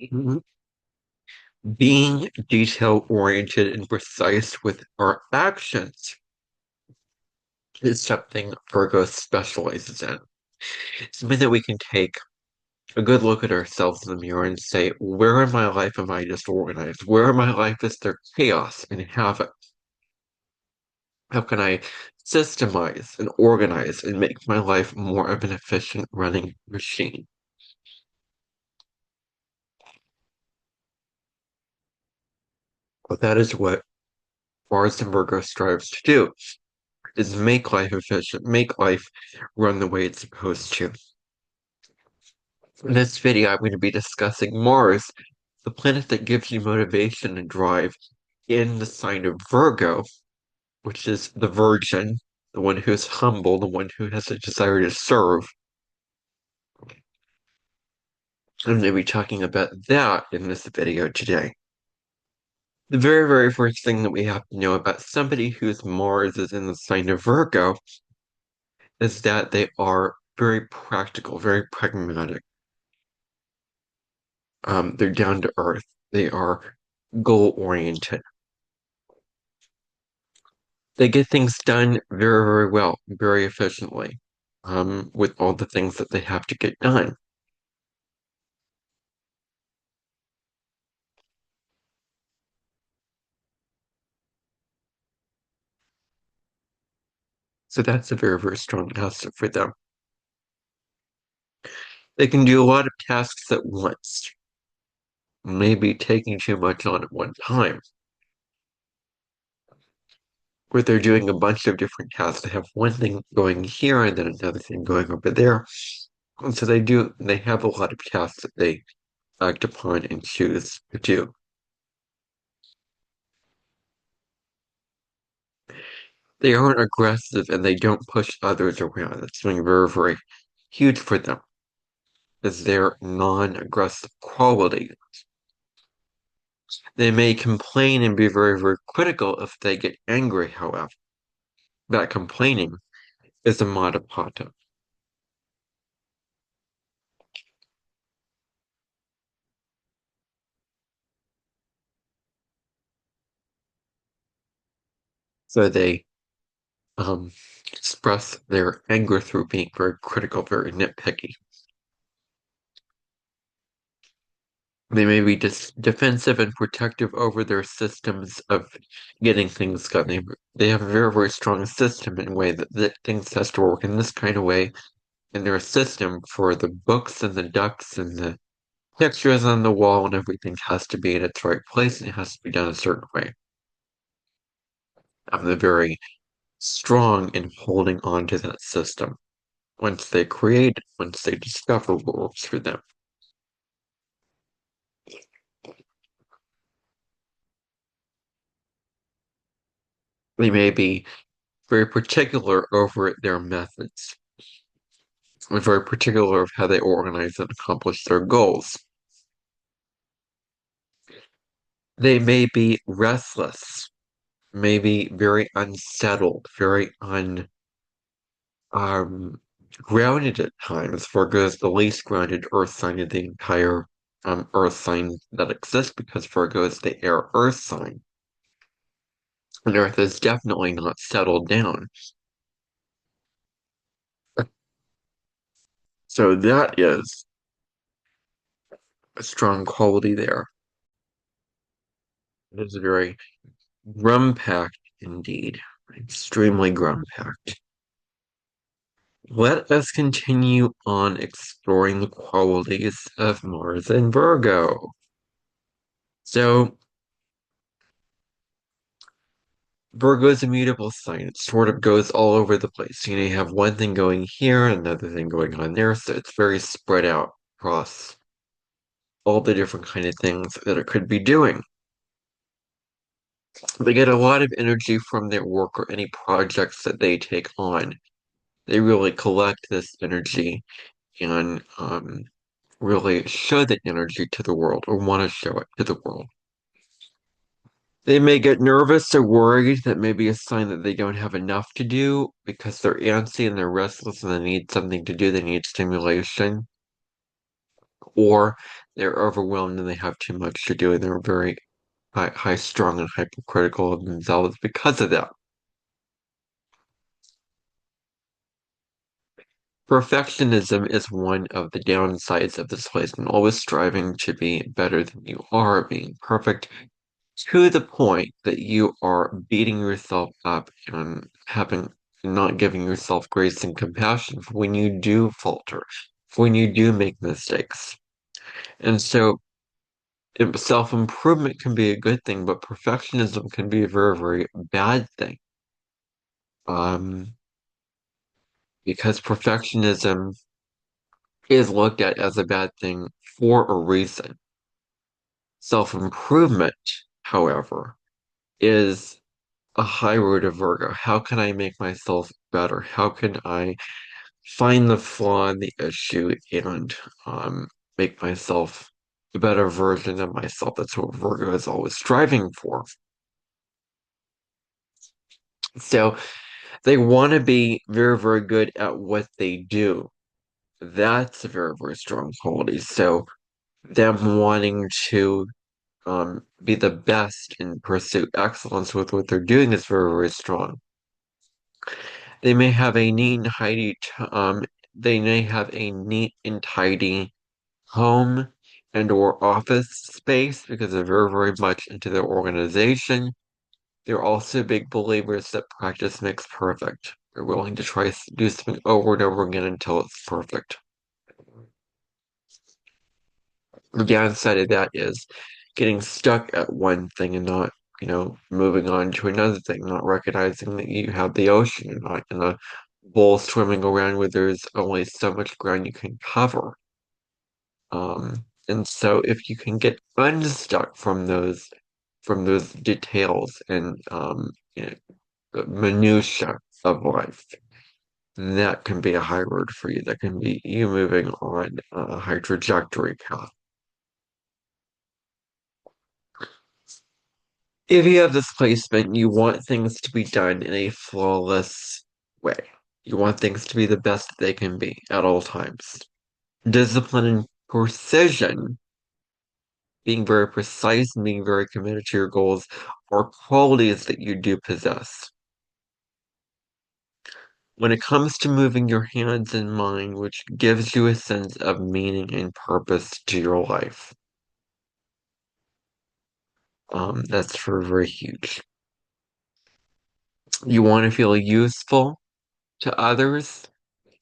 Mhm. Being detail-oriented and precise with our actions is something Virgo specializes in. Something that we can take a good look at ourselves in the mirror and say, where in my life am I disorganized? Where in my life is there chaos and havoc? How can I systemize and organize and make my life more of an efficient running machine? But that is what Mars and Virgo strives to do, is make life efficient, make life run the way it's supposed to. In this video, I'm going to be discussing Mars, the planet that gives you motivation and drive in the sign of Virgo, which is the virgin, the one who is humble, the one who has a desire to serve. I'm going to be talking about that in this video today. The very first thing that we have to know about somebody whose Mars is in the sign of Virgo is that they are very practical, very pragmatic. They're down to earth. They are goal oriented. They get things done very well, very efficiently, with all the things that they have to get done. So that's a very strong asset for them. They can do a lot of tasks at once, maybe taking too much on at one time. Where they're doing a bunch of different tasks. They have one thing going here and then another thing going over there. And so they have a lot of tasks that they act upon and choose to do. They aren't aggressive and they don't push others around. That's something very huge for them, is their non-aggressive quality. They may complain and be very critical if they get angry, however. That complaining is a matapata. So they express their anger through being very critical, very nitpicky. They may be defensive and protective over their systems of getting things done. They have a very strong system in a way that things has to work in this kind of way. And their system for the books and the ducks and the pictures on the wall and everything has to be in its right place and it has to be done a certain way. They're very strong in holding on to that system. Once they create it, once they discover what works for them. They may be very particular over their methods, and very particular of how they organize and accomplish their goals. They may be restless, maybe very unsettled, very um, grounded at times. Virgo is the least grounded earth sign of the entire earth sign that exists because Virgo is the air earth sign. And Earth is definitely not settled down. So that is a strong quality there. It is very grum-packed indeed. Extremely grum-packed. Let us continue on exploring the qualities of Mars and Virgo. So, Virgo is a mutable sign. It sort of goes all over the place. You have one thing going here, another thing going on there, so it's very spread out across all the different kind of things that it could be doing. They get a lot of energy from their work or any projects that they take on. They really collect this energy and really show that energy to the world or want to show it to the world. They may get nervous or worried. That may be a sign that they don't have enough to do because they're antsy and they're restless and they need something to do. They need stimulation. or they're overwhelmed and they have too much to do and they're very high strung and hypercritical of themselves because of that. Perfectionism is one of the downsides of this place, and always striving to be better than you are, being perfect to the point that you are beating yourself up and having not giving yourself grace and compassion for when you do falter, for when you do make mistakes. And so self-improvement can be a good thing, but perfectionism can be a very, very bad thing. Um, because perfectionism is looked at as a bad thing for a reason. Self-improvement, however, is a high road of Virgo. How can I make myself better? How can I find the flaw in the issue and make myself a better version of myself? That's what Virgo is always striving for. So they want to be very, very good at what they do. That's a very, very strong quality. So them wanting to be the best and pursue excellence with what they're doing is very, very strong. They may have a neat and tidy, they may have a neat and tidy home and or office space because they're very, very much into their organization. They're also big believers that practice makes perfect. They're willing to try do something over and over again until it's perfect. The downside of that is getting stuck at one thing and not, moving on to another thing, not recognizing that you have the ocean. You're not in a bowl swimming around where there's only so much ground you can cover. And so if you can get unstuck from those details and the minutia of life, that can be a high road for you. That can be you moving on a high trajectory path. If you have this placement, you want things to be done in a flawless way. You want things to be the best they can be at all times. Discipline and precision, being very precise and being very committed to your goals, are qualities that you do possess. When it comes to moving your hands and mind, which gives you a sense of meaning and purpose to your life, that's very, very huge. You want to feel useful to others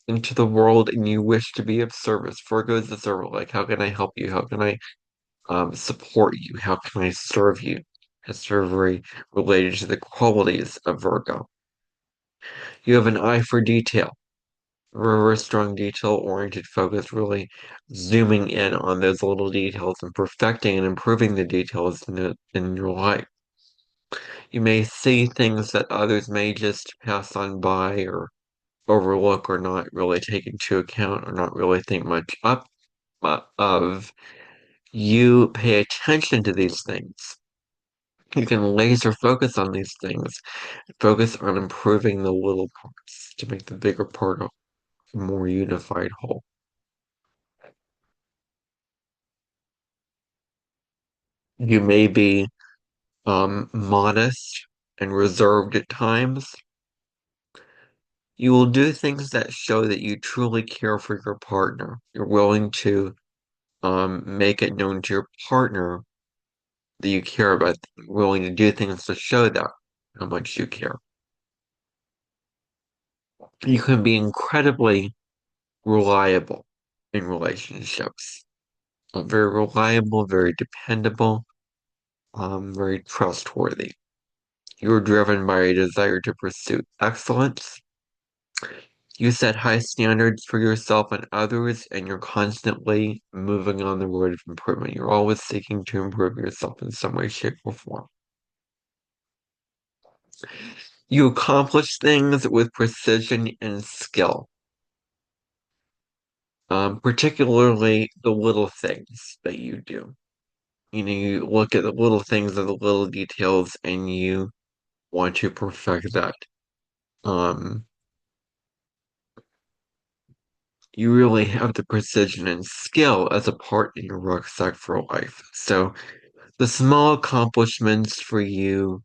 into the world and you wish to be of service. Virgo is the servant. Like, how can I help you? How can I support you? How can I serve you? It's very, very related to the qualities of Virgo. You have an eye for detail, very, very strong detail-oriented focus, really zooming in on those little details and perfecting and improving the details in your life. You may see things that others may just pass on by or overlook or not really take into account or not really think much up of. You pay attention to these things. You can laser focus on these things, focus on improving the little parts to make the bigger part a more unified whole. You may be modest and reserved at times. You will do things that show that you truly care for your partner. You're willing to make it known to your partner that you care about, willing to do things to show that how much you care. You can be incredibly reliable in relationships. Very reliable, very dependable, very trustworthy. You're driven by a desire to pursue excellence. You set high standards for yourself and others, and you're constantly moving on the road of improvement. You're always seeking to improve yourself in some way, shape, or form. You accomplish things with precision and skill, particularly the little things that you do. You look at the little things and the little details and you want to perfect that. Um, You really have the precision and skill as a part in your rucksack for life. So the small accomplishments for you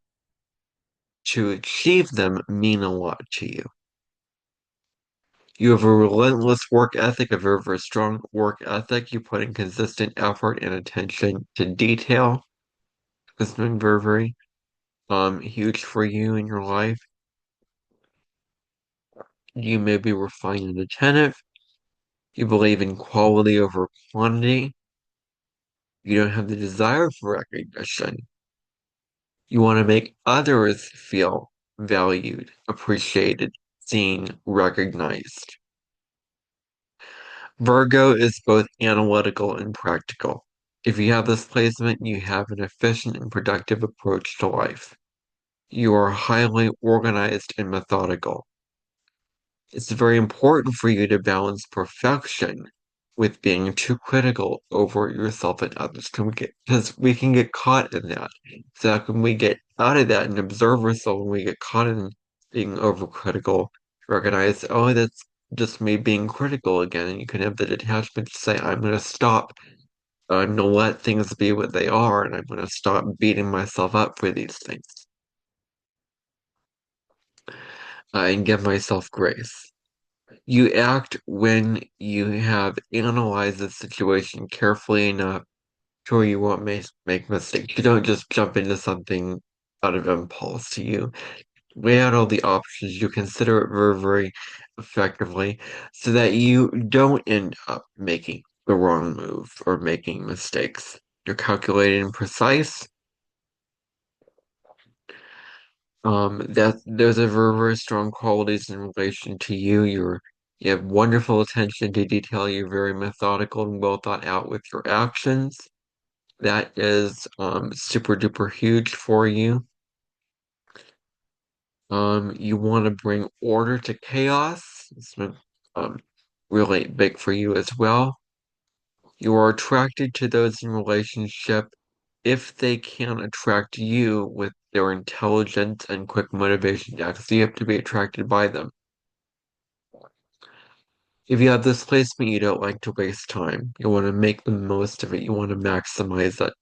to achieve them mean a lot to you. You have a relentless work ethic, a very, very strong work ethic. You put in consistent effort and attention to detail. This has been very, very huge for you in your life. You may be refined and attentive. You believe in quality over quantity. You don't have the desire for recognition. You want to make others feel valued, appreciated, seen, recognized. Virgo is both analytical and practical. If you have this placement, you have an efficient and productive approach to life. You are highly organized and methodical. It's very important for you to balance perfection with being too critical over yourself and others. Because we can get caught in that. So how can we get out of that and observe ourselves when we get caught in being overcritical? Recognize, oh, that's just me being critical again. And you can have the detachment to say, I'm going to stop. I'm going to let things be what they are, and I'm going to stop beating myself up for these things and give myself grace. You act when you have analyzed the situation carefully enough to where you won't make mistakes. You don't just jump into something out of impulse. You weigh out all the options. You consider it very, very effectively so that you don't end up making the wrong move or making mistakes. You're calculated and precise. That those are very, very strong qualities in relation to you. You have wonderful attention to detail. You're very methodical and well thought out with your actions. That is super duper huge for you. You want to bring order to chaos. It's been really big for you as well. You are attracted to those in relationship if they can attract you with their intelligence and quick motivation to act. So you have to be attracted by them. If you have this placement, you don't like to waste time. You want to make the most of it. You want to maximize it.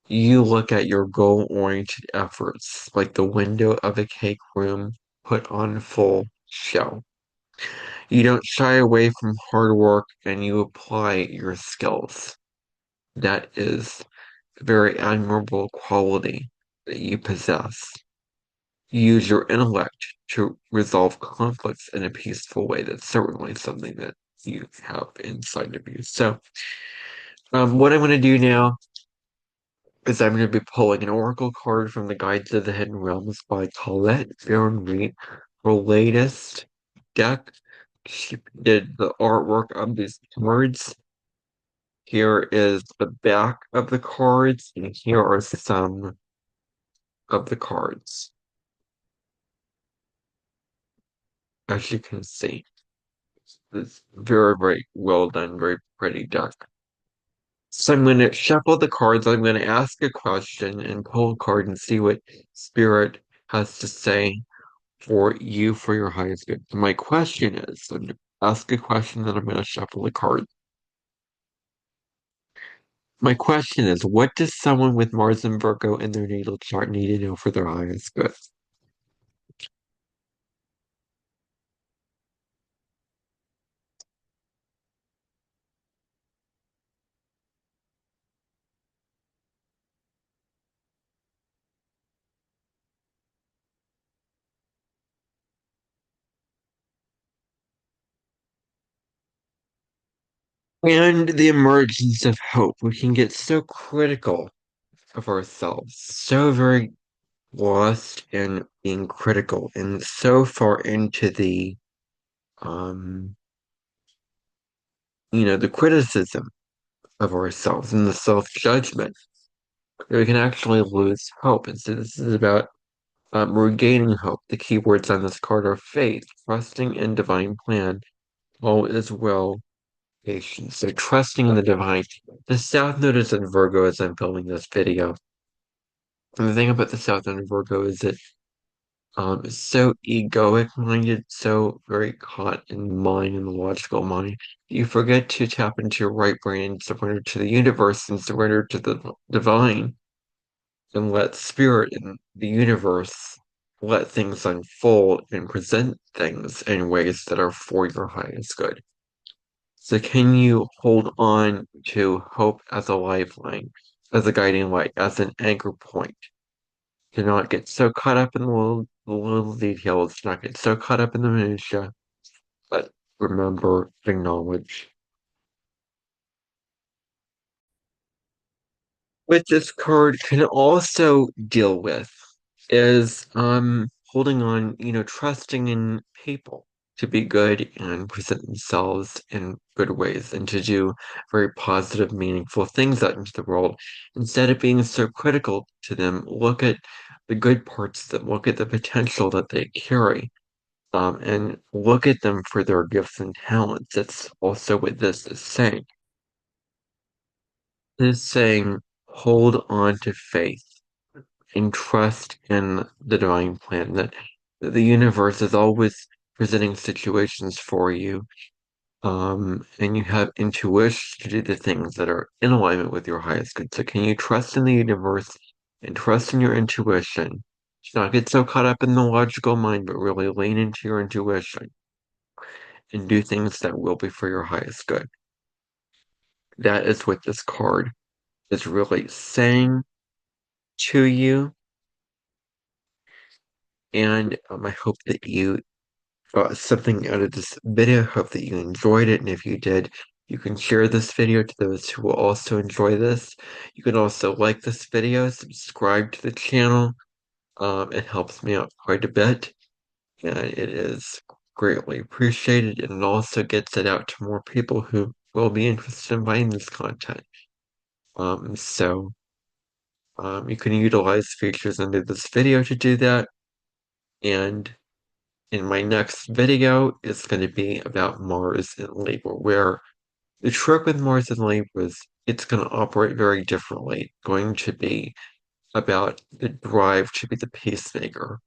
You look at your goal-oriented efforts like the window of a cake room put on full show. You don't shy away from hard work and you apply your skills. That is a very admirable quality that you possess. You use your intellect to resolve conflicts in a peaceful way. That's certainly something that you have inside of you. So, what I'm going to do now is I'm going to be pulling an oracle card from the Guides of the Hidden Realms by Colette Baron her latest deck. She did the artwork of these cards. Here is the back of the cards, and here are some of the cards, as you can see. It's very, very well done, very pretty deck. So I'm going to shuffle the cards. I'm going to ask a question and pull a card and see what Spirit has to say for you for your highest good. So my question is, I'm going to ask a question, then I'm going to shuffle the card. My question is, what does someone with Mars and Virgo in their natal chart need to know for their highest good? And the emergence of hope. We can get so critical of ourselves, so very lost in being critical, and so far into um, the criticism of ourselves and the self-judgment that we can actually lose hope. And so this is about regaining hope. The key words on this card are faith, trusting in divine plan, all is well, patience. So trusting in the divine. The South Node is in Virgo as I'm filming this video. And the thing about the South Node in Virgo is that So egoic minded, so very caught in mind in the logical mind. You forget to tap into your right brain, surrender to the universe, and surrender to the divine, and let spirit and the universe let things unfold and present things in ways that are for your highest good. So can you hold on to hope as a lifeline, as a guiding light, as an anchor point? To not get so caught up in the little details, to not get so caught up in the minutia, but remember, acknowledge. What this card can also deal with is holding on, trusting in people to be good and present themselves in good ways and to do very positive, meaningful things out into the world. Instead of being so critical to them, look at the good parts of them, look at the potential that they carry, and look at them for their gifts and talents. That's also what this is saying. This is saying hold on to faith and trust in the divine plan that the universe is always presenting situations for you, and you have intuition to do the things that are in alignment with your highest good. So can you trust in the universe and trust in your intuition? Do not get so caught up in the logical mind, but really lean into your intuition and do things that will be for your highest good. That is what this card is really saying to you. And I hope that you got something out of this video. Hope that you enjoyed it. And if you did, you can share this video to those who will also enjoy this. You can also like this video, subscribe to the channel. It helps me out quite a bit. And it is greatly appreciated. And it also gets it out to more people who will be interested in buying this content. So you can utilize features under this video to do that. And in my next video, it's going to be about Mars in Libra, where the trick with Mars in Libra is it's going to operate very differently. It's going to be about the drive to be the peacemaker,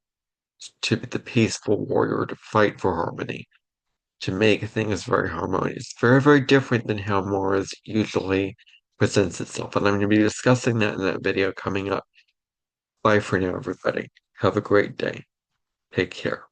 to be the peaceful warrior, to fight for harmony, to make things very harmonious. Very, very different than how Mars usually presents itself. And I'm going to be discussing that in that video coming up. Bye for now, everybody. Have a great day. Take care.